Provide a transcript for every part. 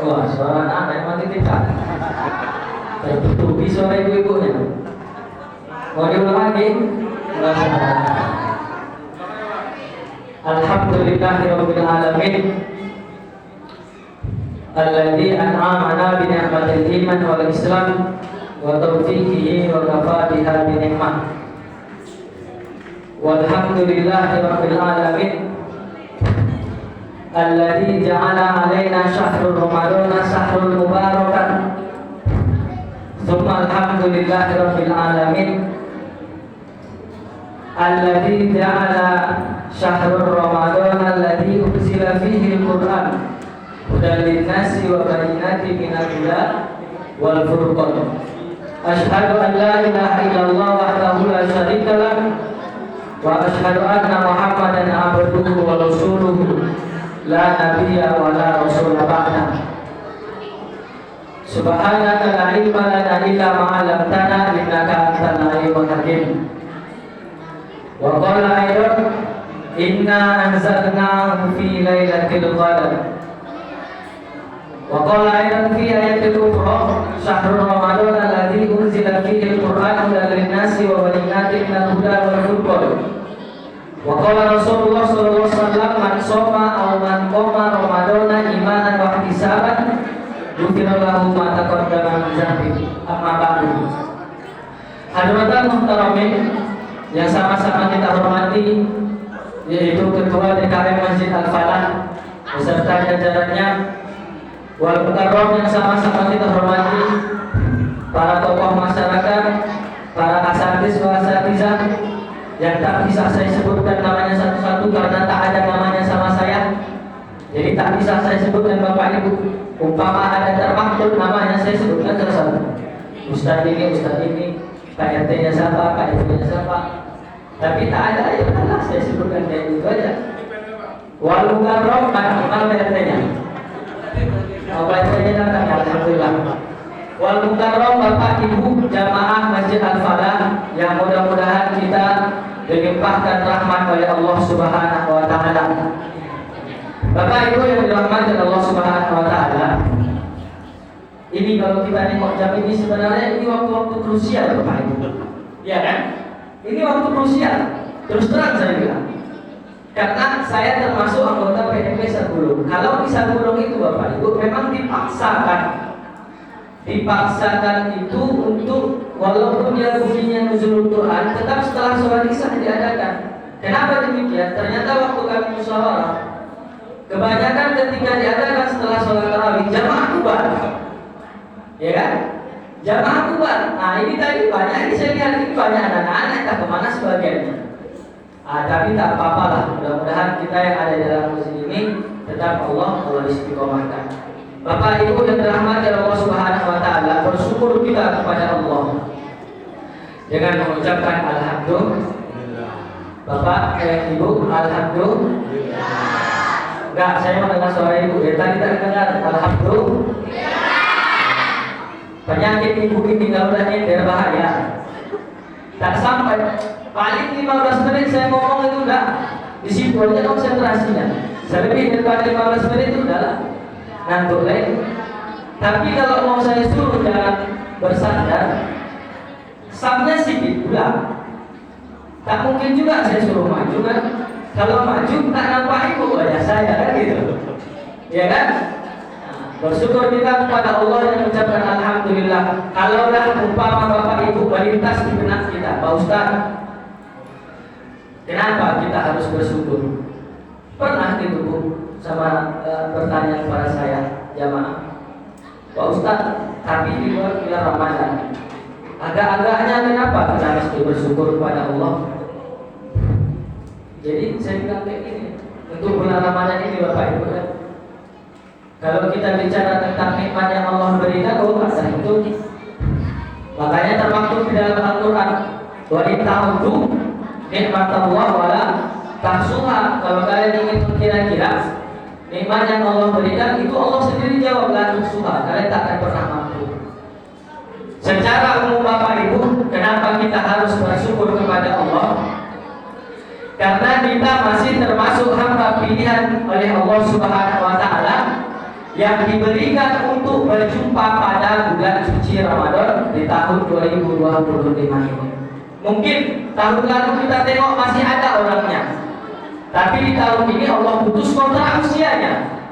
Wah, suara anak emang titipan. Tertutupi suara ibu-ibunya. Mau diulang lagi? Enggak usah. Alhamdulillahirabbil alamin. Alladzi an'amana bi ni'matil iman wal islam wa tawfiqihi wa kafa biha bi ni'mah. Walhamdulillahirabbil alamin. Alladzi ja'ala 'alaina syahrul ramadana syahrul mubarakan. Tsumma alhamdulillahirabbil alamin. Alladzi ja'ala syahrul ramadana alladzi unzila fihi al-Qur'an hudan lin-nasi wa bayyinatin minal huda wal furqan. Asyhadu an la ilaha illallah wahdahu la syarika lah wa asyhadu anna Muhammadan abduhu wa rasuluhu la nabiyya wa la rasula ba'da. Subhanaka la ilma lana illa ma 'allamtana innaka antal alimul hakim. Wa qala aydan inna anzalnahu fi lailatul qadar. Wa qala aydan fi ayatil ukhra syahrul ramadan alladzi unzila fihi al-Qur'an hudan lin-nasi wa bayyinatin minal huda wal furqan. Wa qala Rasulullah sallallahu alaihi wasallam man shoma aw man qama ramadana imanan wa ihtisaban ghufira lahu ma taqaddama min dzambi. Amma ba'du. Hadirin muhtaramin yang sama-sama kita hormati, yaitu Ketua DKM Masjid Al-Falah beserta jajarannya, wal mukarram yang sama-sama kita hormati, para tokoh masyarakat, para asatidz wa asatizah yang tak bisa saya sebutkan namanya satu-satu karena tak ada namanya sama saya. Jadi tak bisa saya sebutkan Bapak Ibu. Umpama ada termaktub namanya saya sebutkan satu-satu. Ustaz ini, Pak RT-nya siapa, Pak RT-nya siapa. Tapi tak ada, ya udahlah saya sebutkan kayak gitu aja. Wal mukarram mana RT-nya? Bapak RT-nya datang, alhamdulillah. Wal mukarram Bapak Ibu jamaah Masjid Al-Falah yang mudah-mudahan kita dilimpahkan rahmat oleh Allah Subhanahu wa taala. Bapak Ibu yang dirahmati Allah Subhanahu wa taala. Ini kalau kita nengok jam ini sebenarnya ini waktu-waktu krusial Bapak Ibu. Ya kan? Ini waktu krusial. Terus terang saya bilang. Karena saya termasuk anggota PMP Sagulung. Kalau di Sagulung itu Bapak Ibu memang dipaksakan itu untuk walaupun dia bunyinya nuzulul Quran tetap setelah sholat isya diadakan. Kenapa demikian? Ternyata waktu kami musyawarah kebanyakan ketika diadakan setelah sholat tarawih jamaah bubar, ya kan? Jamaah bubar. Nah ini tadi banyak ini saya lihat ini banyak anak-anak tak kemana sebagiannya. Tapi tak apa-apa lah. Mudah-mudahan kita yang ada di dalam masjid ini tetap Allah istiqomahkan. Bapak Ibu yang dirahmati Allah Subhanahu wa taala, bersyukur kita kepada Allah dengan mengucapkan alhamdulillah. Bapak Ibu alhamdulillah. Enggak, saya mau dengar suara Ibu. Ya tadi tak dengar alhamdulillah. Penyakit Ibu ini kalau ini berbahaya. Tak sampai paling 15 menit saya ngomong itu udah di situ aja konsentrasinya. Selebih daripada 15 menit itu udah ngantuk lagi. Tapi kalau mau saya suruh jangan bersandar, sabnya sedikit pula. Tak mungkin juga saya suruh maju kan. Kalau maju tak nampak Ibu wajah saya kan gitu. Ya kan? Bersyukur kita kepada Allah yang mengucapkan alhamdulillah. Kalau dah umpama Bapak Ibu melintas di benak kita, Pak Ustaz, kenapa kita harus bersyukur? Pernah gitu Bu sama bertanya kepada saya jamaah, Pak Ustaz, tapi di luar bulan Ramadan, agak-agaknya kenapa kita mesti bersyukur kepada Allah? Jadi saya bilang kayak gini, untuk bulan Ramadan ini Bapak Ibu kan, kalau kita bicara tentang nikmat yang Allah berikan, ada itu. Makanya termaktub di dalam Al-Quran, wa in ta'uddu nikmatallah wala tahsuha. Kalau kalian ingin kira-kira nikmat yang Allah berikan, itu Allah sendiri jawab la tuhsuha. Kalian tak akan pernah mampu. Secara umum Bapak Ibu, kenapa kita harus bersyukur kepada Allah? Karena kita masih termasuk hamba pilihan oleh Allah Subhanahu wa taala yang diberikan untuk berjumpa pada bulan suci Ramadan di tahun 2025 ini. Mungkin tahun lalu kita tengok masih ada orangnya, tapi di tahun ini Allah putus kontrak usianya.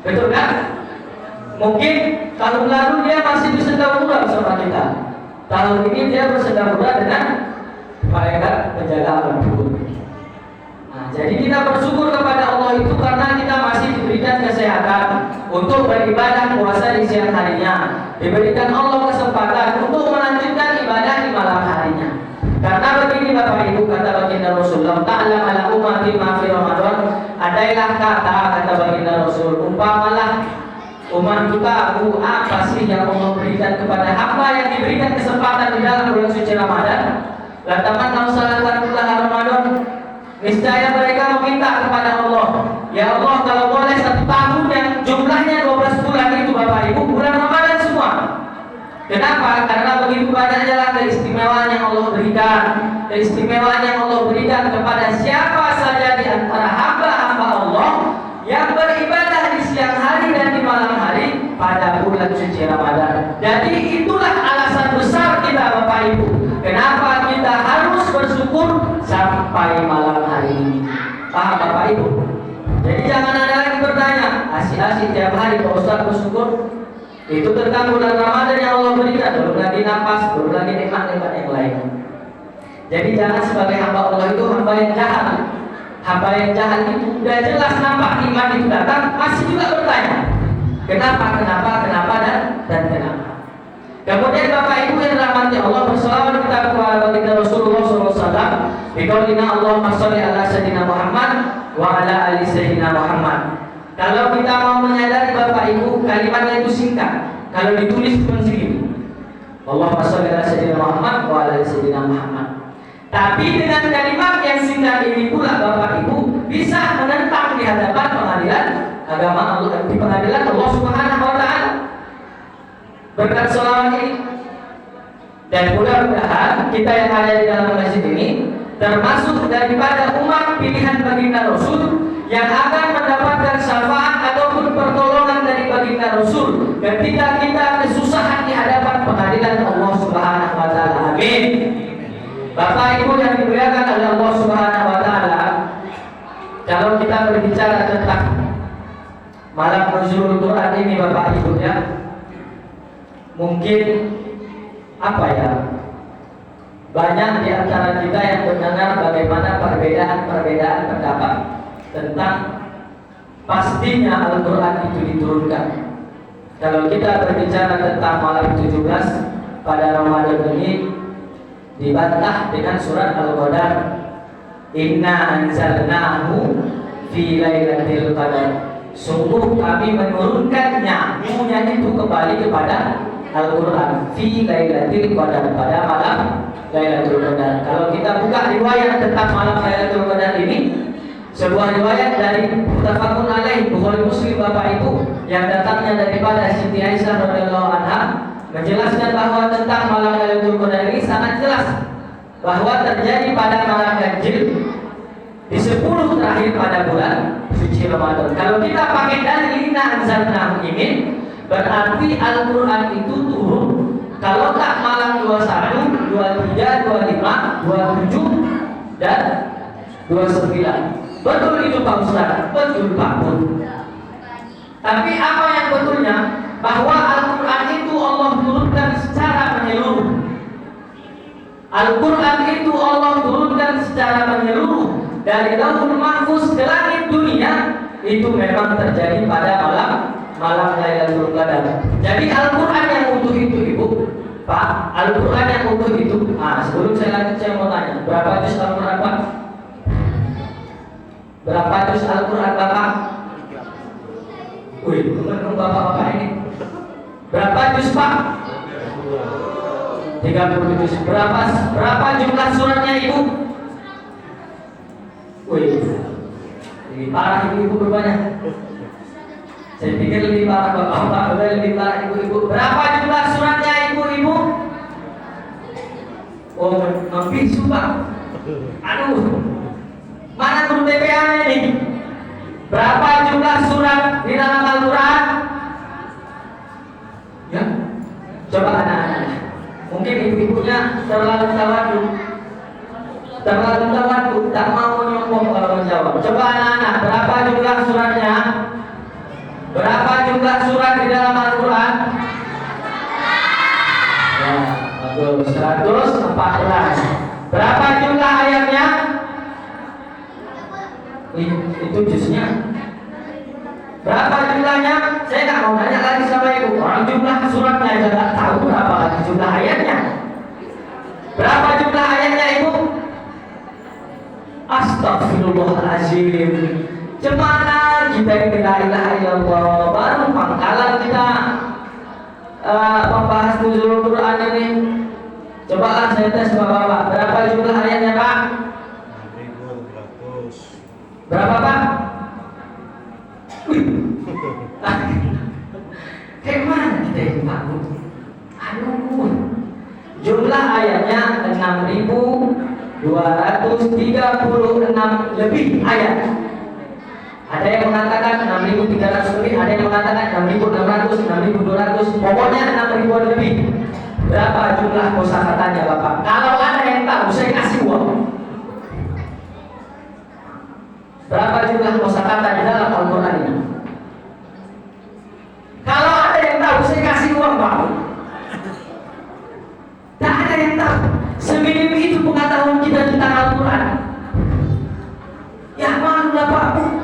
Betul kan? Mungkin tahun lalu dia masih bersendahura bersama kita. Tahun ini dia bersendahura dengan malaikat penjaga alam kubur. Nah, jadi kita bersyukur kepada Allah itu karena kita masih diberikan kesehatan untuk beribadah puasa di siang harinya. Diberikan Allah kesempatan untuk melanjutkan ibadah di malam harinya. Karena begini Bapak Ibu, kata baginda Rasulullah, ta'lam ala ummati ma fi Ramadan, adailah kata baginda Rasul, umpamalah umat kita apa sih yang Allah berikan kepada hamba yang diberikan kesempatan di dalam bulan suci Ramadan. Lantaman nausalatanullah Ramadan, niscaya mereka meminta kepada Allah, ya Allah kalau boleh 1 tahun yang jumlahnya 12 bulan itu Bapak Ibu, bulan Ramadan semua. Kenapa? Karena begitu banyaknya keistimewaan yang Allah berikan, keistimewaan yang Allah berikan kepada siapa saja di antara hamba-hamba Allah yang beribadah di siang hari dan di malam hari pada bulan suci Ramadan. Jadi itulah alasan besar kita Bapak Ibu, kenapa kita harus bersyukur sampai malam hari ini. Paham Bapak Ibu? Jadi jangan ada lagi bertanya, asik-asik tiap hari Pak Ustaz bersyukur. Itu tentang bulan Ramadan yang Allah berikan, belum lagi nafas, belum lagi nikmat-nikmat yang lain. Jadi jangan sebagai hamba Allah itu hamba yang jahat. Hamba yang jahat itu sudah jelas nampak nikmat itu datang, masih juga bertanya, kenapa, dan kenapa. Kemudian Bapak Ibu yang dirahmati Allah, berselawat kita kepada baginda Rasulullah SAW. Biqaulina Allahumma sholli ala sayyidina Muhammad wa ala ali sayyidina Muhammad. Kalau kita mau menyadari Bapak Ibu, kalimatnya itu singkat. Kalau ditulis pun segini, Allahumma sholli ala sayyidina Muhammad wa ala ali sayyidina Muhammad. Tapi dengan kalimat yang singkat ini pula Bapak Ibu bisa menentang di hadapan pengadilan agama Allah, di pengadilan Allah Subhanahu wa taala. Berkat sholawat ini, dan mudah-mudahan kita yang ada di dalam masjid ini termasuk daripada umat pilihan baginda Rasul yang akan mendapatkan syafaat ataupun pertolongan dari baginda Rasul ketika kita kesusahan di hadapan pengadilan Allah Subhanahu wa taala. Amin. Bapak Ibu yang dimuliakan oleh Allah Subhanahu wa taala, kalau kita berbicara tentang malam nuzulul Quran ini Bapak Ibu ya, mungkin apa ya, banyak di antara kita yang mendengar bagaimana perbedaan pendapat tentang pastinya Al-Quran itu diturunkan. Kalau kita berbicara tentang malam 17 pada Ramadan ini, dibantah dengan surat Al-Qadar, inna anzalnahu fi lailatul qadar, sungguh kami menurunkannya, nya itu kembali kepada Al-Quran, fi lailatul qadar, pada malam Lailatul Qadar. Kalau kita buka riwayat tentang malam Lailatul Qadar ini, sebuah riwayat dari muttafaqun alaih Bukhari Muslim Bapak Ibu, yang datangnya daripada Siti Aisyah radhiyallahu anha, menjelaskan bahwa tentang malam Lailatul Qadar ini sangat jelas bahwa terjadi pada malam Ganjil di 10 terakhir pada bulan suci Ramadan. Kalau kita pakai dalil inna anzalnahu ini, berarti Al-Quran itu turun kalau tak malam 21, 23, 25, 27 dan 29. Betul itu Pak Ustaz? Betul Pak Pun. Tapi apa yang betulnya? Bahwa Al-Quran itu Allah turunkan secara menyeluruh. Al-Quran itu Allah turunkan secara menyeluruh dari Lauhul Mahfuz ke langit dunia. Itu memang terjadi pada malam Lailatul Qadar. Jadi Al-Quran yang utuh itu Ibu, Pak, Al-Quran yang utuh itu. Sebelum saya lanjut, saya mau tanya, berapa juz Al-Quran Pak? Berapa juz Al-Quran Bapak? Wih, teman-teman bapak-bapak ini. Berapa juz Pak? 30 juz. Berapa jumlah suratnya Ibu? Wih, lebih parah ibu-ibu berbanyak. Saya pikir lebih parah bapak-bapak, lebih parah ibu-ibu. Berapa jumlah suratnya ibu-ibu? Oh, membisu Pak. Aduh, mana guru TPA ini? Berapa jumlah surat di dalam Al-Quran? terlalu tawadu. Terlalu tawadu, tak mau nyombong kalau menjawab. Coba anak-anak, berapa jumlah suratnya? Berapa jumlah surat di dalam Al-Quran? Ya, bagus. 114. Berapa jumlah ayatnya? Itu jusnya. Berapa jumlahnya? Saya nggak mau nanya lagi sama ibu. Orang jumlah suratnya aja nggak tahu berapa lagi jumlah ayatnya. Berapa jumlah ayatnya ibu? Astagfirullahaladzim. Cemana kita ini la ilaha illallah. Baru pangkalan kita membahas nuzul Quran ini. Coba saya tes bapak-bapak. Berapa jumlah ayatnya pak? 6.200. Berapa pak? Kayak mana kita ini pak? Aduh. Jumlah ayatnya 6.236 lebih ayat. Ada yang mengatakan 6.300 lebih, ada yang mengatakan 6.600, 6.200, pokoknya 6.000 lebih. Berapa jumlah kosakatanya Bapak? Kalau ada yang tahu, saya kasih uang. Berapa jumlah kosakata di dalam Al-Quran ini? Kalau ada yang tahu, saya kasih uang Pak. Tak ada yang tahu. Seminim itu pengetahuan kita tentang Al-Quran. Ya malulah Pak.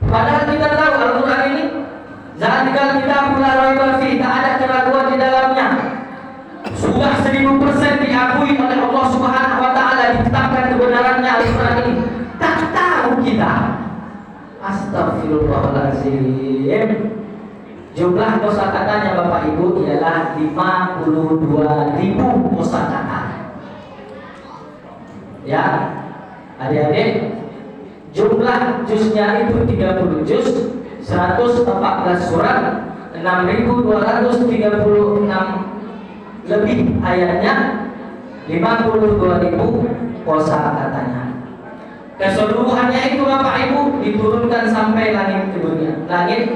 Padahal kita tahu Al-Quran ini zalikal kitabul la raiba fihi, tak ada keraguan di dalamnya. Sudah 1000% diakui oleh Allah Subhanahu wa taala, ditetapkan kebenarannya Al-Quran ini. Tak tahu kita. Astagfirullahaladzim. Jumlah kosakatanya Bapak Ibu ialah 52.000 kosakata. Ya, adik-adik, jumlah juznya itu 30 juz, 114 surat, 6.236 lebih ayatnya, 52.000 kosakatanya. Keseluruhannya itu Bapak Ibu diturunkan sampai langit dunia, langit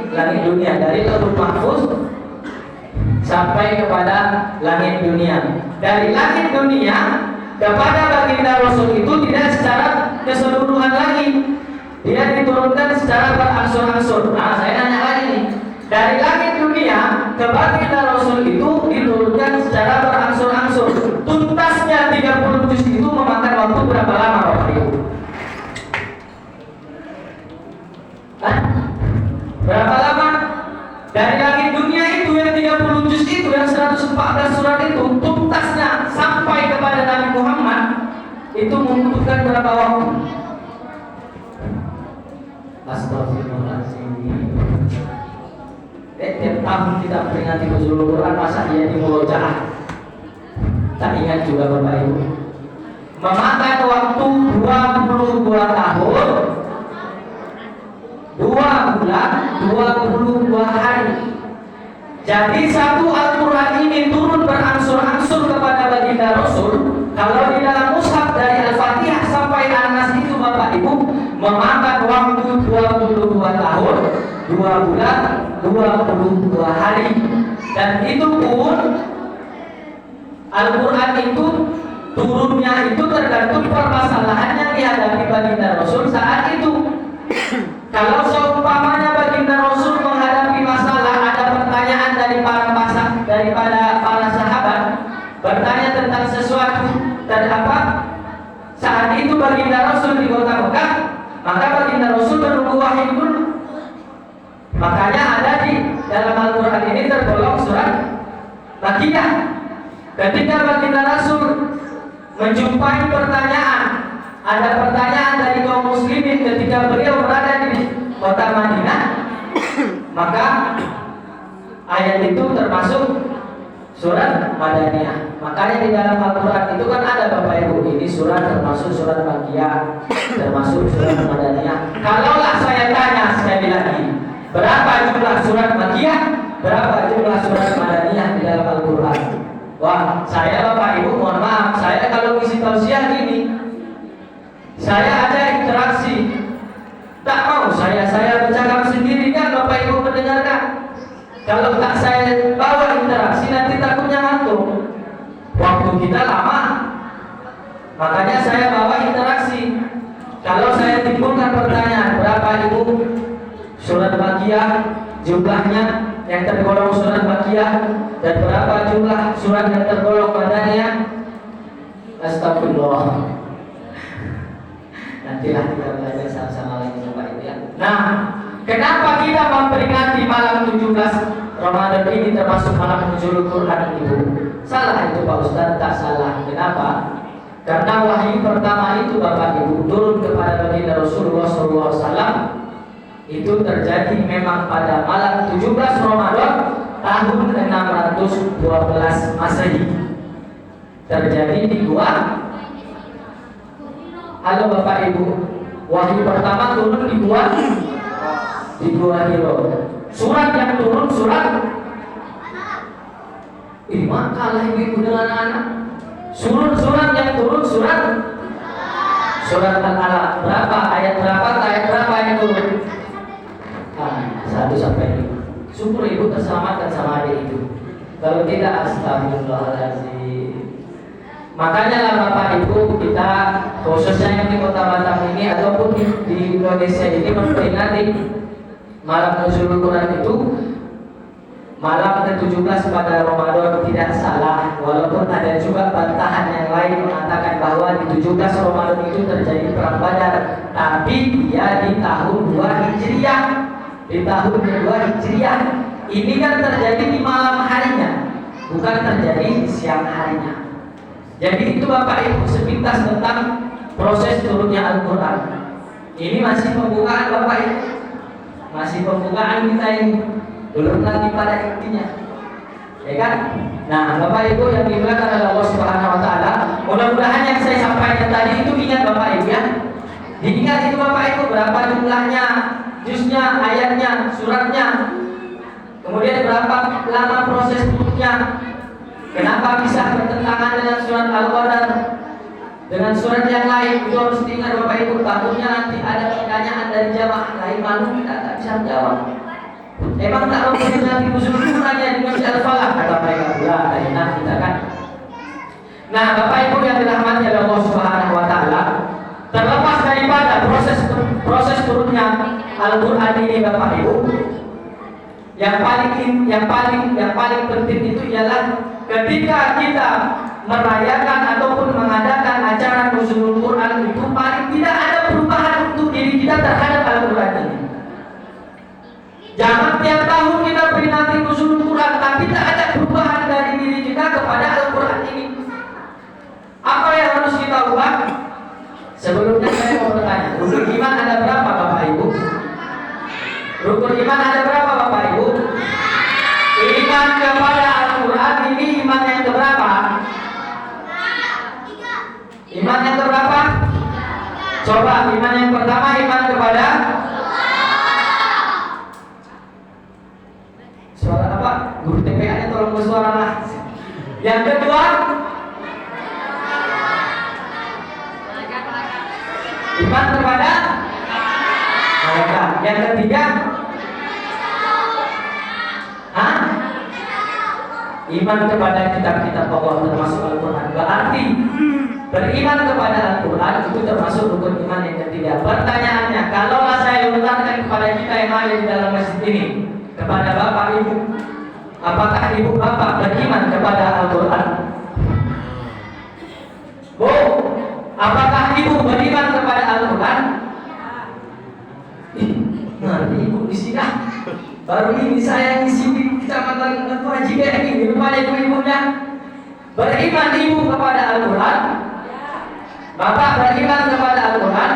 dunia, dari Lauhul Mahfuz sampai kepada langit dunia. Dari langit dunia kepada baginda Rasul itu tidak secara keseluruhan lagi, dia diturunkan secara berangsur-angsur. Nah, saya nanya lagi nih, dari langit dunia ke baginda Rasul itu diturunkan secara berangsur-angsur. Tuntasnya 30 juz itu memakan waktu berapa lama Bapak Ibu? Berapa lama? Dari langit dunia itu yang 30 juz itu, yang 114 surat itu, tuntasnya sampai kepada Nabi Muhammad itu membutuhkan berapa waktu? Astagfirullahaladzim. Tiap tahun kita peringati nuzul Quran, masa dia di murojaah? Tak ingat juga Bapak Ibu. Memakan waktu 22 tahun, 2 bulan, 22 hari. Jadi satu Al-Quran ini turun berangsur-angsur kepada baginda Rasul. Kalau di dalam mushaf dari Al-Fatihah sampai An-Nas itu Bapak Ibu memakan waktu 22 tahun, 2 bulan, 22 hari. Dan itu pun Al-Quran itu turunnya itu tergantung permasalahan yang dihadapi baginda Rasul saat itu. Kalau seumpamanya baginda Rasul menghadapi masalah, ada pertanyaan daripada para sahabat bertanya tentang sesuatu dan apa, saat itu baginda Rasul di kota Mekah, maka baginda Rasul menunggu wahyu dulu. Makanya ada di dalam Al-Quran ini tergolong surat Makkiyah. Ketika baginda Rasul menjumpai pertanyaan, ada pertanyaan dari kaum muslimin ketika beliau berada di kota Madinah, maka ayat itu termasuk surat Madaniyah. Makanya di dalam Al-Quran itu kan ada Bapak Ibu, ini surat termasuk surat Makkiyah, termasuk surat Madaniyah. Kalaulah saya tanya sekali lagi, berapa jumlah surat Makkiyah, berapa jumlah surat Madaniyah di dalam Al-Quran? Wah, saya Bapak Ibu mohon maaf, saya kalau ngisi tausiah gini, saya ada interaksi. Tak mau saya bercakap sendiri kan Bapak Ibu mendengarkan. Kalau tak saya bawa interaksi nanti takutnya ngantuk. Waktu kita lama. Makanya saya bawa interaksi. Kalau saya timbulkan pertanyaan, berapa ibu surat Baqiyah jumlahnya yang tergolong surat Baqiyah, dan berapa jumlah surat yang tergolong padanya? Astagfirullah. Nantilah kita belajar sama-sama lagi Bapak Ibu ya. Nah, kenapa kita memperingati malam 17 Ramadan ini termasuk malam nuzulul Quran Ibu? Salah itu Pak Ustaz? Tak salah. Kenapa? Karena wahyu pertama itu Bapak Ibu turun kepada baginda Rasulullah SAW itu terjadi memang pada malam 17 Ramadan tahun 612 Masehi. Terjadi di gua. Halo Bapak Ibu, wahyu pertama turun di gua Hiro. Surat yang turun surat makalah ibu dengan anak. Surat yang turun surat Al-Alaq. Berapa ayat berapa yang turun? 1 sampai 5. Syukur ibu terselamatkan sama adik itu. Kalau tidak, astagfirullahaladzim. Makanya lah Bapak Ibu, kita khususnya yang di Kota Batam ini ataupun di Indonesia ini memperingati malam nuzulul Quran itu malam ke-17 pada Ramadan tidak salah. Walaupun ada juga bantahan yang lain mengatakan bahwa di 17 Ramadan itu terjadi perang Badar, tapi dia di tahun 2 Hijriah. Di tahun 2 Hijriah ini kan terjadi di malam harinya, bukan terjadi di siang harinya. Jadi itu Bapak Ibu sepintas tentang proses turunnya Al-Quran. Ini masih pembukaan Bapak Ibu, masih pembukaan kita ini, belum lagi pada intinya, ya kan? Nah Bapak Ibu yang dimuliakan oleh Allah Subhanahu Wa Taala, mudah-mudahan yang saya sampaikan tadi itu ingat Bapak Ibu ya. Diingat itu Bapak Ibu berapa jumlahnya, juznya, ayatnya, suratnya, kemudian berapa lama proses turunnya. Kenapa bisa bertentangan dengan surat Al-Qadar, dengan surat yang lain? Itu harus diingat Bapak Ibu. Takutnya nanti ada pertanyaan dari jamaah lain, malu kita tak bisa jawab. Emang tak mungkin nanti nuzulul Quran yang di Masjid Al-Falah, kata mereka pula dari kita kan. Nah Bapak Ibu yang dirahmati oleh Allah Subhanahu Wa Taala, terlepas daripada proses turunnya Al-Quran ini Bapak Ibu, yang paling penting itu ialah ketika kita merayakan ataupun mengadakan acara nuzulul Quran itu paling tidak ada perubahan untuk diri kita terhadap Al-Quran ini. Jangan tiap tahun kita peringati nuzulul Quran tapi tak ada perubahan dari diri kita kepada Al-Quran ini. Apa yang harus kita ubah? Sebelumnya saya mau bertanya, rukun iman ada berapa Bapak Ibu? Rukun iman ada berapa Bapak Ibu? Iman kepada Al-Quran ini iman yang keberapa? Iman yang keberapa? Coba iman yang pertama, iman kepada suara apa? Guru TPA nya tolong bersuara lah. Yang kedua, iman kepada malaikat. Yang ketiga, iman kepada kitab-kitab Allah termasuk Al-Quran. Berarti beriman kepada Al-Quran itu termasuk rukun iman yang ketiga. Pertanyaannya, kalaulah saya lontarkan kepada kita yang ada di dalam masjid ini, kepada Bapak Ibu, apakah Ibu Bapak beriman kepada Al-Quran? Bu, apakah Ibu beriman kepada Al-Quran? Nanti Ibu di sini. Baru ini saya ngisi di kecamatan Ketua Jika ini, rupanya ibu-ibunya beriman Ibu kepada Al-Quran. Bapak beriman kepada Al-Quran?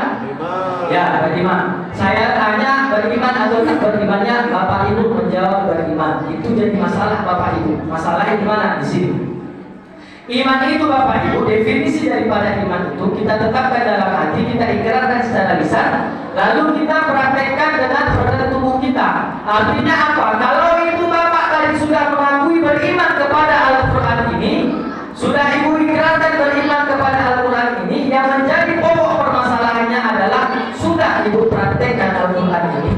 Ya, beriman. Saya tanya beriman atau tak berimannya, Bapak Ibu menjawab beriman. Itu jadi masalah Bapak Ibu. Masalahnya di mana? Di sini. Iman itu Bapak Ibu, definisi daripada iman itu kita tetapkan dalam hati, kita ikrarkan secara lisan, lalu kita praktekkan dengan badan tubuh kita. Artinya apa? Kalau Ibu Bapak tadi sudah mengakui beriman kepada Al-Quran ini, sudah Ibu ikrarkan beriman kepada Al-Quran ini, yang menjadi pokok permasalahannya adalah sudah Ibu praktekkan Al-Quran ini.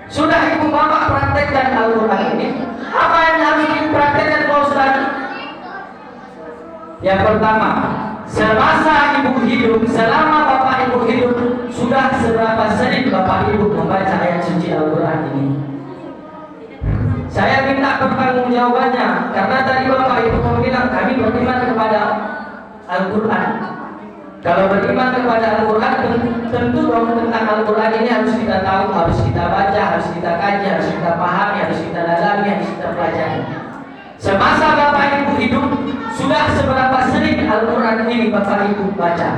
Sudah Ibu Bapak praktekkan Al-Quran ini. Apa yang harus Ibu praktekkan Pak Ustaz? Yang pertama, semasa ibu hidup, selama bapak ibu hidup, sudah seberapa sering bapak ibu membaca ayat suci Al-Quran ini? Saya minta pertanggungjawabannya, karena tadi bapak ibu bilang kami beriman kepada Al-Quran. Kalau beriman kepada Al-Quran, tentu dong tentang Al-Quran ini harus kita tahu, harus kita baca, harus kita kaji, harus kita pahami, harus kita dalami, harus kita pelajari. Semasa bapak ibu hidup, sudah seberapa sering Al-Quran ini bapak ibu baca?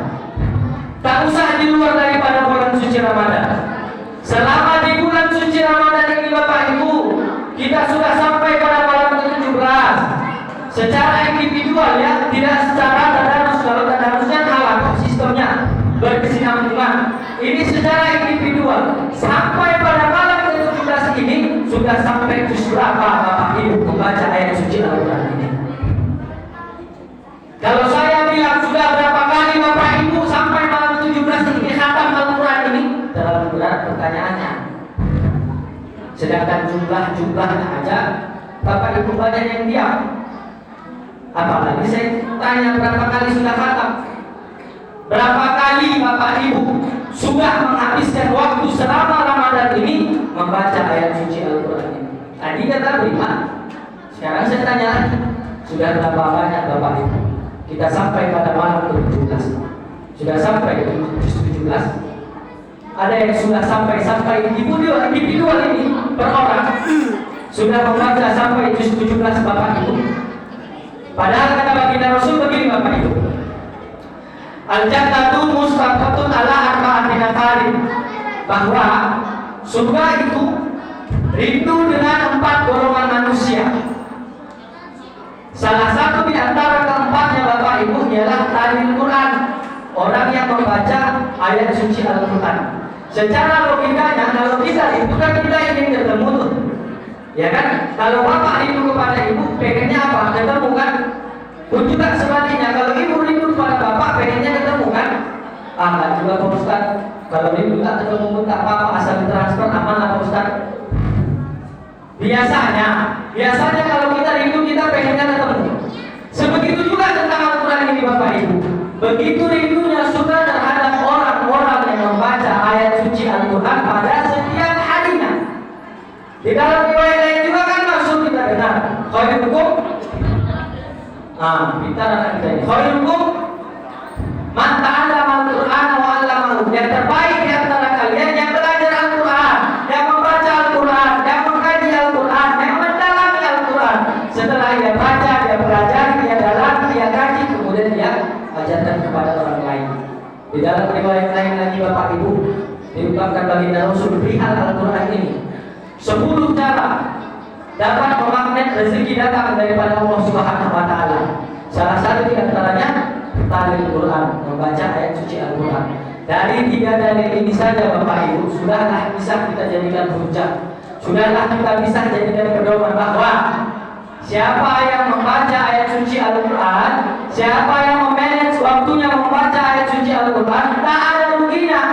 Tak usah di luar daripada bulan suci Ramadan. Selama di bulan suci Ramadan ini bapak ibu, kita sudah sampai pada malam ke-17. Secara individual ya, tidak secara tadarus. Kalau tadarusnya halal sistemnya berkesinambungan. Ini secara individual. Sampai pada malam ke-17 ini sudah sampai juz berapa bapak ibu membaca ayat suci Al-Quran ini? Kalau saya bilang sudah berapa kali bapak ibu sampai malam 17 ini khatam Al-Quran ini, terlalu berat pertanyaannya. Sedangkan jumlahnya aja bapak ibu banyak yang diam. Apalagi saya tanya berapa kali sudah khatam? Berapa kali bapak ibu sudah menghabiskan waktu selama Ramadan ini membaca ayat suci Al-Quran ini? Tadi kata beriman. Sekarang saya tanya lagi, sudah berapa banyak bapak ibu kita sampai pada malam ke-17? Sudah sampai juz 17? Ada yang sudah sampai individual ini per orang sudah membaca sampai juz 17 bapak ibu. Padahal kata baginda Rasul begini bapak ibu, al-jannatu mustaqatun ala arba'atin nafarin, bahwa surga itu rindu dengan 4 golongan manusia. Salah satu di antara keempatnya bapak ibu ialah talil Quran, orang yang membaca ayat suci Al-Quran. Secara logikanya kalau kita itu kan kita ingin ketemu tuh, ya kan? Kalau bapak rindu kepada ibu, pengennya apa? Ketemu kan? Pun juga sebaliknya, kalau ibu rindu kepada bapak, pengennya ketemu kan? Enggak juga Pak Ustaz. Kalau rindu tak ketemu pun tak apa-apa, asal transfer aman lah Pak Ustaz. Biasanya kalau kita rindu, kita pengennya ketemu. Sebegitu juga tentang Al-Quran ini bapak ibu. Begitu rindunya sudah terhadap orang-orang yang membaca ayat suci Al-Quran pada setiap harinya. Di dalam riwayat lain juga kan maksud kita dengar, khairukum, kita akan kita ini, khairukum man ta'allama Al-Quran wa 'allamahu, yang terbaik di antara kalian yang belajar Al-Quran, yang membaca Al-Quran, yang mengkaji Al-Quran, yang mendalami Al-Quran. Setelah ia baca, dia pelajari, dia dalami, dia kaji, kemudian dia ajarkan kepada orang lain. Di dalam riwayat lain lagi bapak ibu diungkapkan baginda Rasul perihal Al-Quran ini 10 cara dapat memagnet rezeki datang daripada Allah Subhanahu wa taala. Salah satu di antaranya talil Quran, membaca ayat suci Al-Quran. Dari 3 dalil ini saja bapak ibu sudahlah bisa kita jadikan hujah. Sudahlah kita bisa jadikan pedoman bahwa siapa yang membaca ayat suci Al-Quran, siapa yang memanage waktunya membaca ayat suci Al-Quran, tak ada ruginya.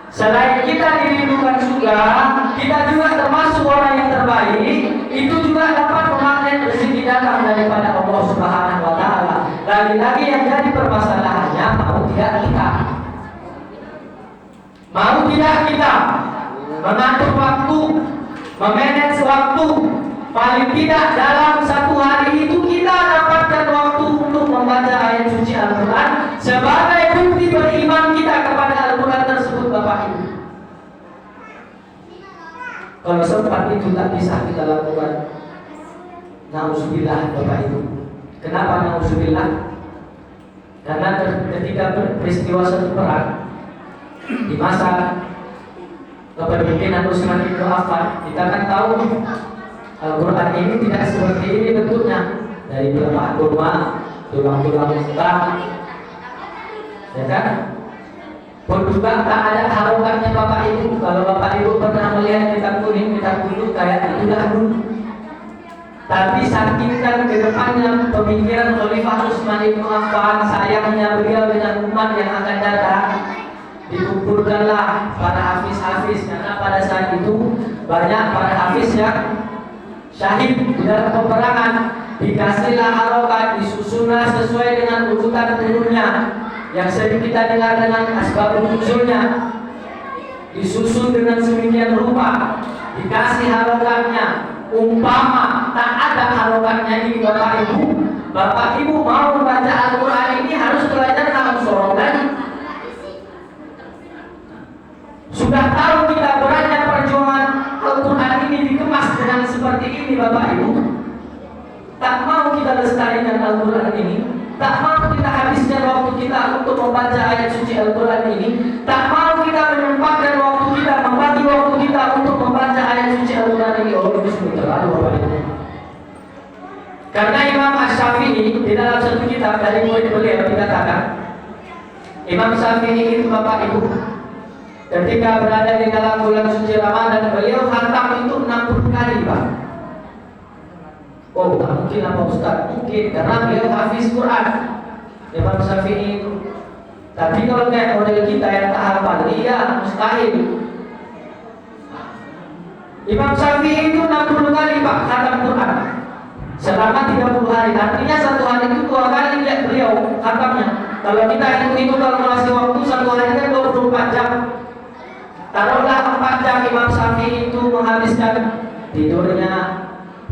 Selain kita dirindukan surga, kita juga termasuk orang yang terbaik. Itu juga dapat memagnet rezeki datang daripada Allah Subhanahu wa taala. Lagi-lagi yang jadi permasalahannya mau tidak kita mengatur waktu, memanage waktu. Paling tidak dalam 1 hari itu kita dapatkan waktu untuk membaca ayat suci Al-Quran sebagai bukti beriman kita kepada Al-Quran tersebut bapak ibu. Kalau sempat itu tak bisa kita lakukan, na'udzubillah bapak ibu. Kenapa na'udzubillah? Karena ketika peristiwa satu perang di masa kepemimpinan Utsman bin Affan, kita kan tahu Al-Quran ini tidak seperti ini bentuknya, dari beberapa kurma, tulang-tulang mentah, ya kan? Pun juga tak ada harokannya bapak ibu. Kalau bapak ibu pernah melihat kitab kuning, kitab kuning kayak itu dahulu. Tapi saking kan ke depannya pemikiran Khalifah Utsman bin Affan, sayangnya beliau dengan umat yang akan datang, dikumpulkanlah para hafiz-hafiz, karena pada saat itu banyak para hafiz yang syahid di dalam peperangan. dikasihlah harokat, disusunlah sesuai dengan urutan turunnya yang sering kita dengar dengan asbab nuzulnya, disusun dengan sedemikian rupa, dikasih harokatnya. Umpama tak ada harokatnya ini Bapak Ibu mau membaca Al-Quran ini harus belajar namun sorotan. Sudah tahu kita beratnya perjuangan Al-Quran ini dikemas dengan seperti ini Bapak Ibu. Tak mau kita lestarikan Al-Quran ini, tak mau kita habiskan waktu kita untuk membaca ayat suci Al-Quran ini, tak mau kita menyempatkan waktu kita, membagi waktu kita untuk membaca ayat suci Al-Quran ini. Oh, itu sudah terlalu Bapak Ibu. Karena Imam Asy-Syafi'i di dalam satu kitab dari murid beliau dikatakan, Imam Syafi'i itu Bapak Ibu, ketika berada di dalam bulan suci Ramadan, beliau khatam itu 60 kali Pak. Oh, tak mungkin apa Ustaz? Mungkin, karena beliau hafiz Quran, Imam Syafi'i itu. Tapi kalau kayak model kita yang tak hafal, iya mustahil. Imam Syafi'i itu 60 kali Pak khatam Quran selama 30 hari. Artinya satu hari itu 2 kali lihat beliau khatamnya. Kalau kita hitung-hitung kalkulasi waktu, satu hari kan 24 jam. Taruhlah 4 jam Imam Syafi'i itu menghabiskan tidurnya,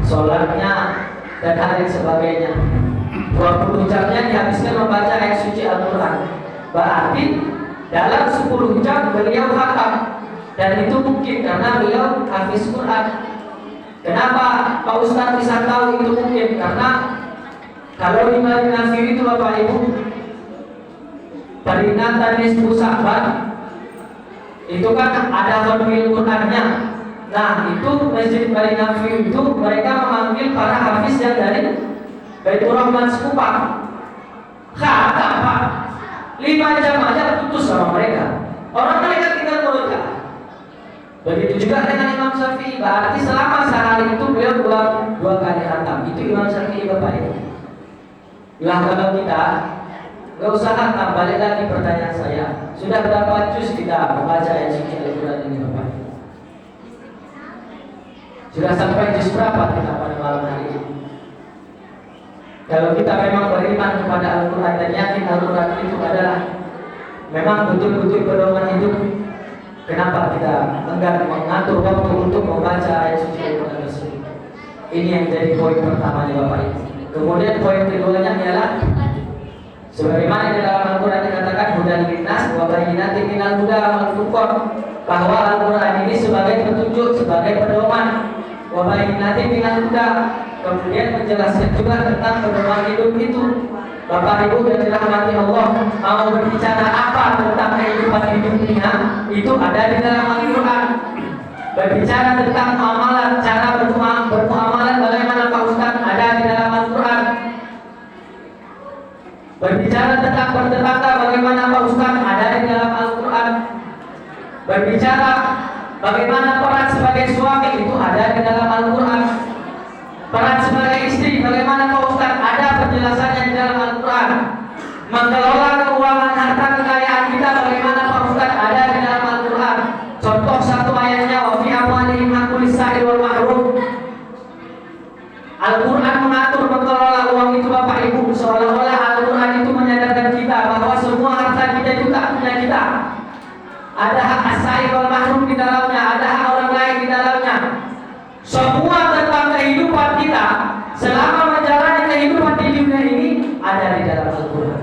sholatnya, dan lain sebagainya. 20 jamnya dihabiskan membaca ayat suci Al-Quran. Berarti dalam 10 jam beliau khatam. Dan itu mungkin karena beliau hafiz Quran. Kenapa Pak Ustadz bisa tahu itu mungkin? Karena kalau di Madinah itu Bapak Ibu, peringatan nisfu Sya'ban itu kan ada khatmil Qurannya. Nah, itu Masjid Madinah itu mereka memanggil para hafiz yang dari Baitur Rahman Sekupang. Khatam Pak, 5 jam aja putus sama mereka. Orang mereka tinggal mereka. Begitu juga dengan Imam Syafi'i. Berarti selama sehari itu beliau 2 kali khatam. Itu Imam Syafi'i Bapak Ibu. Lah kalau kita nggak usah khatam, balik lagi pertanyaan saya. Sudah berapa juz kita membaca ayat suci Al-Quran ini Bapak Ibu? Sudah sampai juz berapa kita pada malam hari ini? Kalau kita memang beriman kepada Al-Quran dan yakin Al-Quran itu adalah memang betul-betul pedoman hidup, kenapa kita enggan mengatur waktu untuk membaca ayat suci Al-Quran tersebut? Ini yang jadi poin pertamanya Bapak Ibu. Kemudian poin keduanya ialah sebagaimana di dalam Al-Quran dikatakan hudan linnas wa bayyinatin minal huda wal furqan, bahwa Al-Quran ini sebagai petunjuk, sebagai pedoman, wa bayyinatin minal huda, kemudian menjelaskan juga tentang pedoman hidup itu. Bapak Ibu yang dirahmati Allah, mau berbicara apa tentang kehidupan hidup dunia, itu ada di dalam Al-Quran. Berbicara tentang amalan, cara bermuamalah bagaimana Pak Ustaz, ada di dalam Al-Quran. Berbicara tentang bertetangga bagaimana Pak Ustaz, ada di dalam Al-Quran. Berbicara bagaimana peran sebagai suami, itu ada di dalam Al-Quran. Peran sebagai istri bagaimana Pak Ustaz, ada penjelasannya di dalam Al-Quran. Mengelola keuangan harta kekayaan kita bagaimana Pak Ustaz, ada di dalam Al-Quran. Contoh satu ayatnya, wa fi amwalihim haqqul lis-sa'il wal mahrum. Al-Quran mengatur mengelola uang itu Bapak Ibu, seolah-olah Al-Quran itu menyadarkan kita bahwa semua harta kita itu tak punya kita. Ada hak as-sa'il wal mahrum di dalamnya, ada hak orang lain di dalamnya. Semua tentang kehidupan kita selama menjalani kehidupan di dunia ini ada di dalam Al-Quran.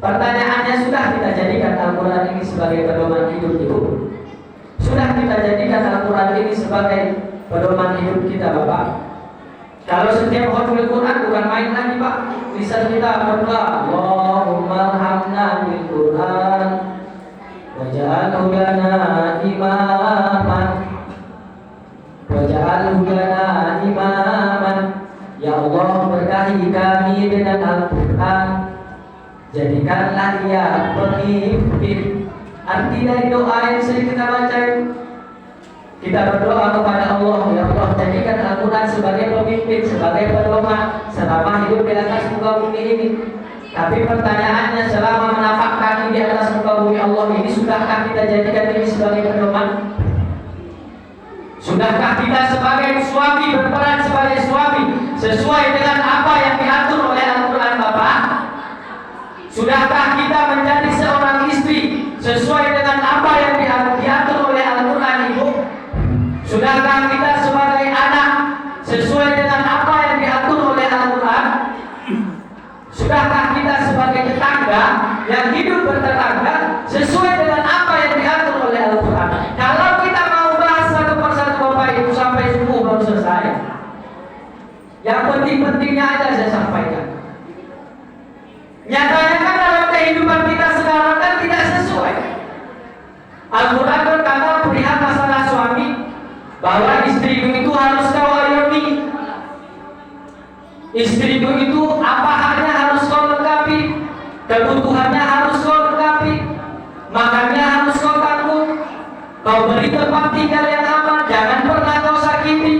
Pertanyaannya, sudah kita jadikan Al-Quran ini sebagai pedoman hidup Ibu? Sudah kita jadikan Al-Quran ini sebagai pedoman hidup kita Bapak? Kalau setiap khutbah Quran bukan main lagi Pak. Lisan kita berdoa, Allahumma arhamna bil Quran waj'alhu lana imaman waj'alhu lana imaman. Ya Allah, berkahi kami dengan Al-Quran, jadikanlah ia pemimpin. Arti dari doa yang sering kita baca, kita berdoa kepada Allah, ya Allah, jadikan Al-Quran sebagai pemimpin, sebagai pedoman selama hidup di atas muka bumi ini. Tapi pertanyaannya, selama menapak kaki di atas muka bumi Allah ini, sudahkah kita jadikan ini sebagai pedoman? Sudahkah kita sebagai suami berperan sebagai suami, sesuai dengan apa yang diatur oleh Al-Quran Bapak? Sudahkah kita menjadi seorang istri sesuai dengan apa yang diatur oleh Al-Quran Ibu? Sudahkah kita sebagai anak sesuai dengan apa yang diatur oleh Al-Quran? Sudahkah kita sebagai tetangga yang hidup bertetangga sesuai dengan apa yang diatur oleh Al-Quran? Kalau kita mau bahas satu persatu Bapak Ibu sampai subuh baru selesai. Yang penting-pentingnya aja saya sampaikan. Nyatanya kan dalam kehidupan kita sekarang kan tidak sesuai. Al-Quran berkata perihal masalah suami bahwa istrimu itu harus kau ayomi. Istrimu itu apa haknya harus kau lengkapi, kebutuhannya harus kau lengkapi, makannya harus kau tanggung, kau beri tempat tinggal yang aman, jangan pernah kau sakiti,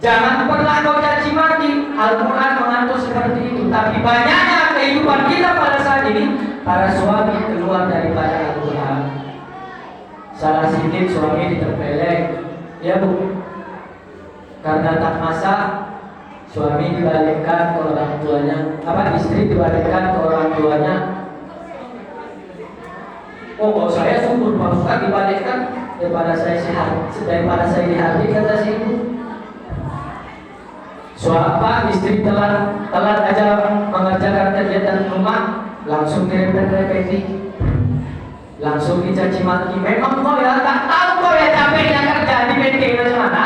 jangan pernah kau caci maki. Al-Quran mengatur seperti itu. Tapi banyaknya kehidupan kita pada saat ini, para suami keluar daripada Al-Quran. Salah sedikit suami ditempeleng, ya Bu, karena tak masak, suami dibalikkan ke orang tuanya, istri dibalikkan ke orang tuanya. Oh saya syukur Pak Ustaz dibalikkan daripada saya sehat, daripada saya dihati, kata si ibu. Istri telat aja mengerjakan kegiatan rumah, langsung direpet-repeti, langsung dicaci maki. Memang kau ya tak tahu kau ya capeknya kerja di bengkel dari mana?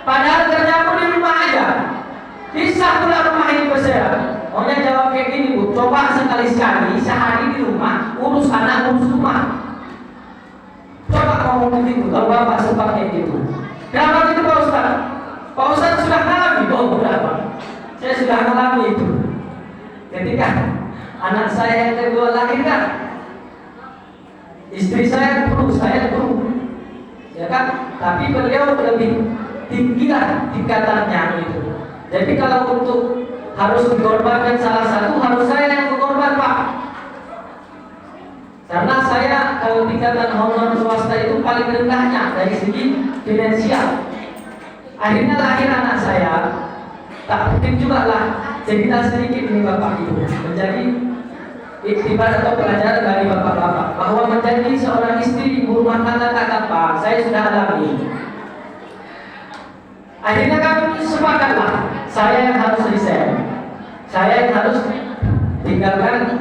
Padahal kerjamu di rumah aja. Bisa pula rumah ini besar. Maunya jawab kayak gini Bu, coba sekali-sekali sehari di rumah urus anak, urus rumah. Coba ngomong begitu, kalau Bapak sempat kayak gitu. Kenapa gitu Pak Ustaz? Pak Ustaz sudah ngalami, berapa? Saya sudah ngalami itu. Ketika anak saya yang kedua lahir kan, istri saya perlu, saya perlu, ya kan? Tapi beliau lebih tinggi lah tingkatannya gitu. Jadi kalau untuk harus dikorbankan salah satu, harus saya yang berkorban Pak. Karena saya kalau tingkatan honor swasta itu paling rendahnya dari segi finansial. Akhirnya lahir anak saya, tak penting juga lah cerita sedikit ini Bapak Ibu, menjadi iktibar atau pelajaran dari Bapak-Bapak bahwa menjadi seorang istri ibu rumah tangga tak gampang. Saya sudah alami. Akhirnya kami sepakatlah, saya yang harus resign, saya yang harus tinggalkan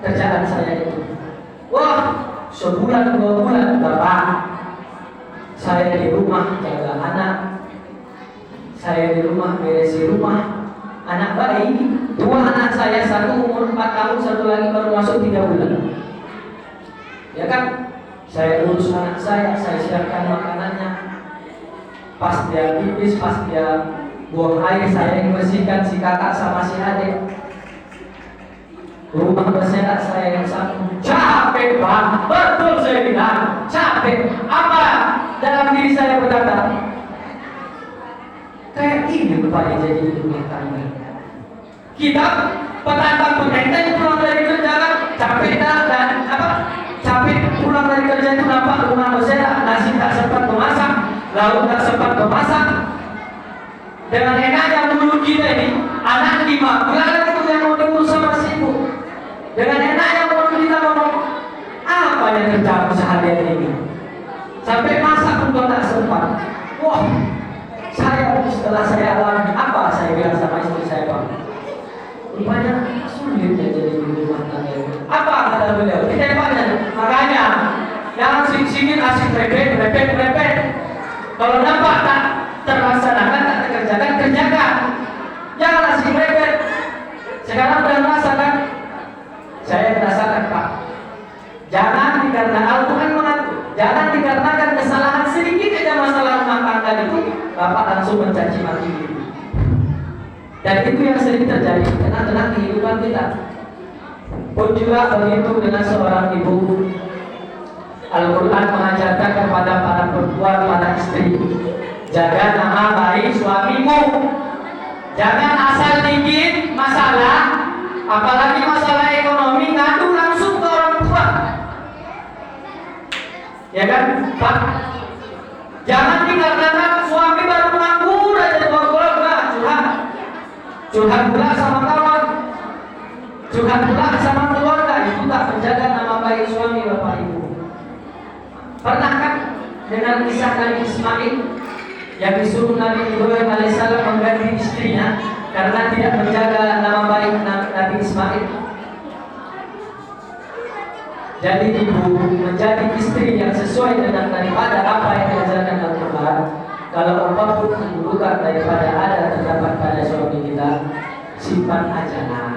kerjaan saya itu. Wah, sebulan 2 bulan Bapak, saya di rumah jaga anak, saya di rumah beresi rumah, anak bayi, 2 anak saya, satu umur 4 tahun, satu lagi baru masuk 3 bulan. Ya kan, saya urus anak saya siapkan makanannya. Pas dia pipis, pas dia buang air, saya yang bersihkan si kakak sama si adik. Rumah berserak saya yang satu. Capek Pak, betul saya bilang capek. Apa dalam diri saya berkata, kayak ini Bapak jadi rumah tangga. Kita petantang penenteng pulang dari kerja kan capek dan capek pulang dari kerja itu nampak rumah berserak, nasi tak sempat memasak, lauk tak sempat memasak. Dengan enaknya mulut kita ini, anak 5 bulan itu yang mau diurus sama si ibu. Dengan enaknya mulut kita ngomong, apa yang kerjamu seharian ini? Sampai masak pun tak sempat. Wah, setelah saya alami apa saya bilang sama istri saya Pak? Rupanya sulit ya jadi rumah tangga itu. Apa kata beliau? Kita tanya, makanya jangan singkir asik repet. Kalau nampak tak terlaksanakan, tak dikerjakan, kerjakan. Jangan asik repet. Sekarang sudah merasakan, saya merasakan Pak. Jangan dikarenakan Al-Quran mengatur, jangan dikarenakan kesalahan sedikit aja masalah rumah tangga itu, Bapak langsung mencaci maki diri. Dan itu yang sering terjadi di tengah-tengah kehidupan kita. Pun juga begitu dengan seorang ibu. Al-Quran mengajarkan kepada para perempuan, para istri, jaga nama baik suamimu. Jangan asal dikit masalah, apalagi masalah ekonomi, ngadu langsung ke orang tua. Ya kan Pak? Jangan dikarenakan suami baru nganggur aja curhat. curhat pula sama kawan, curhat pula sama keluarga, itu tak menjaga nama baik suami bapak ibu. Pernah kan dengar kisah Nabi Ismail yang disuruh Nabi Ibrahim alaihissalam mengganti istrinya karena tidak menjaga nama baik Nabi Ismail? Jadi ibu menjadi istri yang sesuai dengan daripada apa yang diajarkan Al-Quran. Kalau apapun keburukan daripada ada terdapat pada suami kita, simpan aja lah.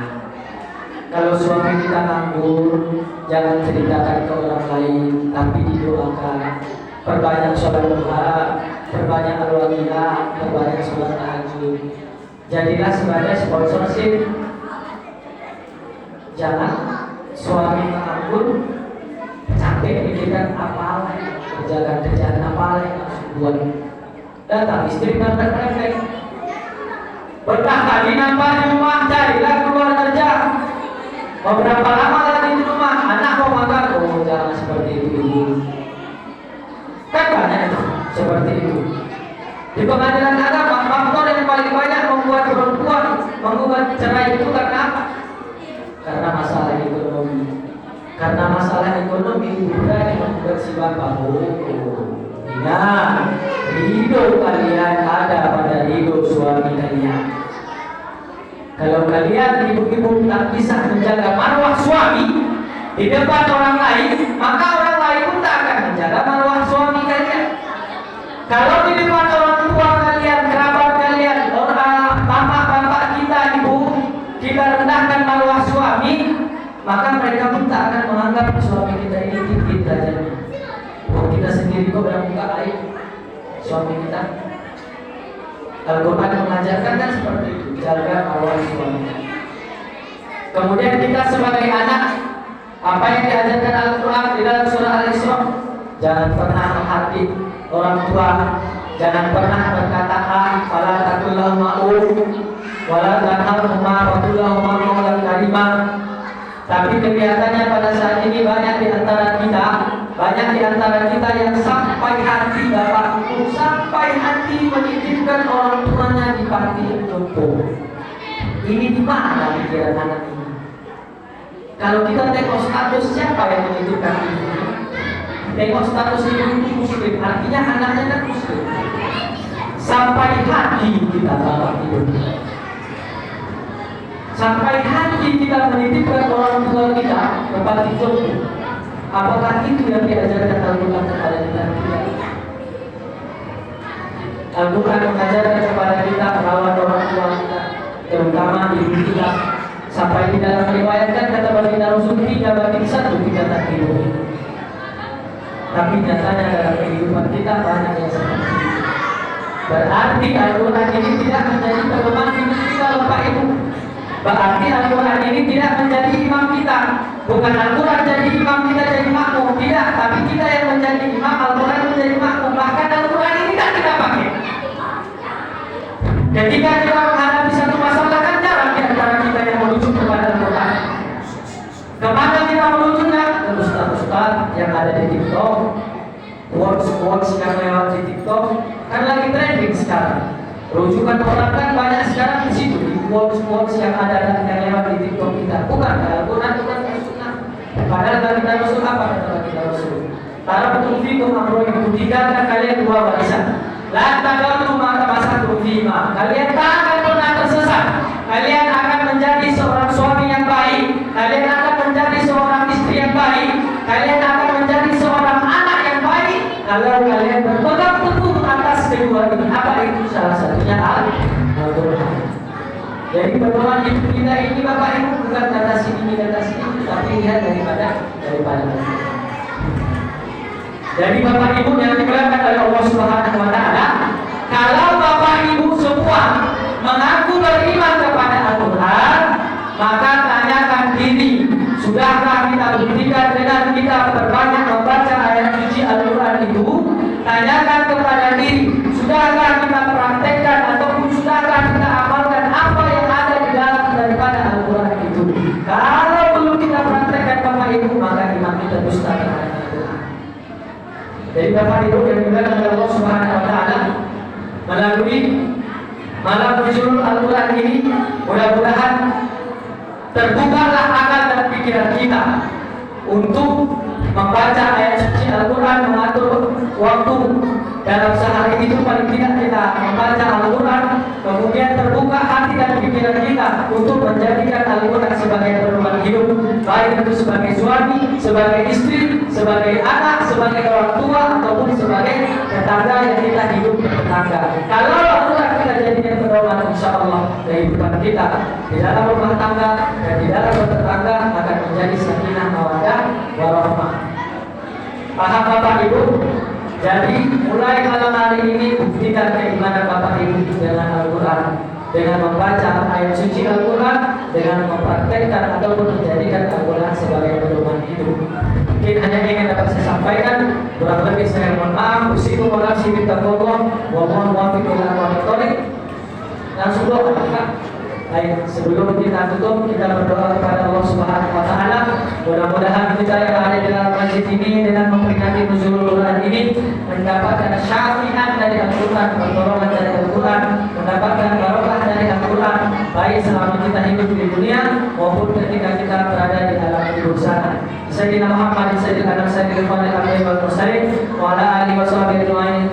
Kalau suami kita nganggur, jangan ceritakan ke orang lain, tapi didoakan. Perbanyak sholat duha, perbanyak al-waqiah, perbanyak sholat tahajud. Jadilah sebagai sponsorship. Jangan suami nganggur, capek mikirkan apa lagi, kerjaan apa lagi harus buat. Datang istri praktek-praktek. Pernah kali nampak di rumah, carilah keluar kerja. Beberapa lama lagi di rumah, anak mau makan. Oh, jangan seperti itu ibu. Kan banyak itu seperti itu. Di pengadilan agama, faktor yang paling banyak membuat perempuan menggugat cerai itu karena apa? Karena masalah ekonomi. Karena masalah ekonomi berani membuat si bapak. Ingat, ridho kalian ada pada ridho suami kalian. Kalau kalian ibu-ibu tak bisa menjaga marwah suami di depan orang lain, maka orang lain pun tak akan menjaga marwah suami kalian. Kalau di depan orang tua kalian, kerabat kalian, orang bapak kita, ibu, kita rendahkan marwah suami, maka mereka pun tak akan menganggap suami kita ini tinggi derajatnya. Kita sendiri kok yang buka aib suami kita. Al-Quran mengajarkan kan seperti itu, jaga marwah suami. Kemudian kita sebagai anak, apa yang diajarkan Al-Quran di dalam surah Al-Isra, jangan pernah menghardik orang tua, jangan pernah berkata fala taqul lahum wala tanharhuma wa qul lahum qawlan karima. Tapi kelihatannya pada saat ini banyak di antara kita yang sampai hati bapak ibu, sampai hati menitipkan orang tuanya di panti jompo. Ini di mana pikiran anak ini? Kalau kita tengok status siapa yang menitipkan ini? Tengok status ibu muslim, artinya anaknya kan muslim. Sampai hati kita bapak ibu, sampai hati kita menitipkan orang tua kita ke panti jompo. Apakah itu yang diajarkan Al-Quran kepada kita? Al-Quran mengajarkan kepada kita merawat orang tua kita, terutama ibu kita. Sampai di dalam riwayatkan kata baginda Rasul 3 banding 1 kita tak hidup. Tapi nyatanya dalam kehidupan kita banyak yang seperti itu. Berarti Al-Quran ini tidak menjadi pedoman hidup kita, Bapak Ibu. Berarti Al-Quran ini tidak menjadi imam kita. Bukan Al-Quran jadi imam kita jadi makmum, tidak. Tapi kita yang menjadi imam, Al-Quran menjadi makmum. Bahkan Al-Quran ini tak kita pakai. Ketika kita menghadapi satu masalah, kan jarang di antara kita yang merujuk kepada Al-Quran. Kemana kita merujuknya? Ke ustaz-ustaz yang ada di TikTok, quotes yang lewat di TikTok, kan lagi trending sekarang. Rujukan orang kan banyak sekarang di situ, di quotes yang ada yang lewat di TikTok kita. Bukan Al-Quran, bukan Sunnah. Padahal baginda Rasul apa kata baginda Rasul? Taraktu fikum amrayn, tinggalkan kalian dua warisan. La tadallu ma tamassakum fima. Kalian tak akan pernah tersesat. Kalian akan menjadi seorang suami yang baik. Kalian akan menjadi seorang istri yang baik. Kalian akan menjadi seorang anak yang baik kalau kalian berpegang teguh atas kedua ini. Apa itu? Salah satunya Al-Quran. Jadi pedoman hidup kita ini Bapak Ibu bukan kata sini, tapi lihat daripada Jadi Bapak Ibu yang dimuliakan oleh Allah Subhanahu wa taala, kalau Bapak Ibu semua mengaku beriman kepada Al-Quran, maka tanyakan diri, sudahkah kita buktikan dengan kita berbanyak membaca ayat suci Al-Quran itu? Tanyakan kepada diri, sudahkah kita praktekkan ataupun sudahkah kita amalkan apa yang ada di dalam daripada Al-Quran itu? Kalau belum kita praktekkan Bapak Ibu, maka iman kita dusta terhadap Al-Quran. Jadi Bapak Ibu yang dimuliakan oleh Allah Subhanahu wa taala, melalui malam nuzul Al-Quran ini mudah-mudahan terbukalah akal dan pikiran kita untuk membaca ayat suci Al-Quran, mengatur waktu dalam sehari itu paling tidak kita membaca Al-Quran, kemudian terbuka hati dan pikiran kita untuk menjadikan Al-Quran sebagai pedoman hidup, baik itu sebagai suami, sebagai istri, sebagai anak, sebagai orang tua, ataupun sebagai tetangga yang kita hidup bertetangga. Kalau Al-Quran kita jadikan pedoman, insya Allah kehidupan kita di dalam rumah tangga dan di dalam bertetangga akan menjadi sakinah mawaddah warahmah. Paham Bapak Ibu? Jadi mulai malam hari ini buktikan keimanan Bapak Ibu dengan Al-Quran, dengan membaca ayat suci Al-Quran, dengan mempraktekkan ataupun menjadikan Al-Quran sebagai pedoman hidup. Mungkin hanya ingin dapat saya sampaikan, kurang lebih saya mohon maaf. Usikum wa nafsi bittaqwallah wa huwa muwaffiq ila aqwamit thoriq. Langsung doa. Baik, sebelum kita tutup, kita berdoa kepada Allah Subhanahu wa Ta'ala. Mudah-mudahan kita yang ada di dalam masjid ini dengan memperingati nuzulul Quran ini mendapatkan syafiat dari Al-Quran, pertolongan dari Al-Quran, mendapatkan barokah dari Al-Quran, baik selama kita hidup di dunia maupun ketika kita berada di alam kubur sana. Sayyidina Muhammad, Sayyidina Adam, Sayyidina Muhammad, Al-Mursalin, wa ala alihi wa sahbihi ajma'in.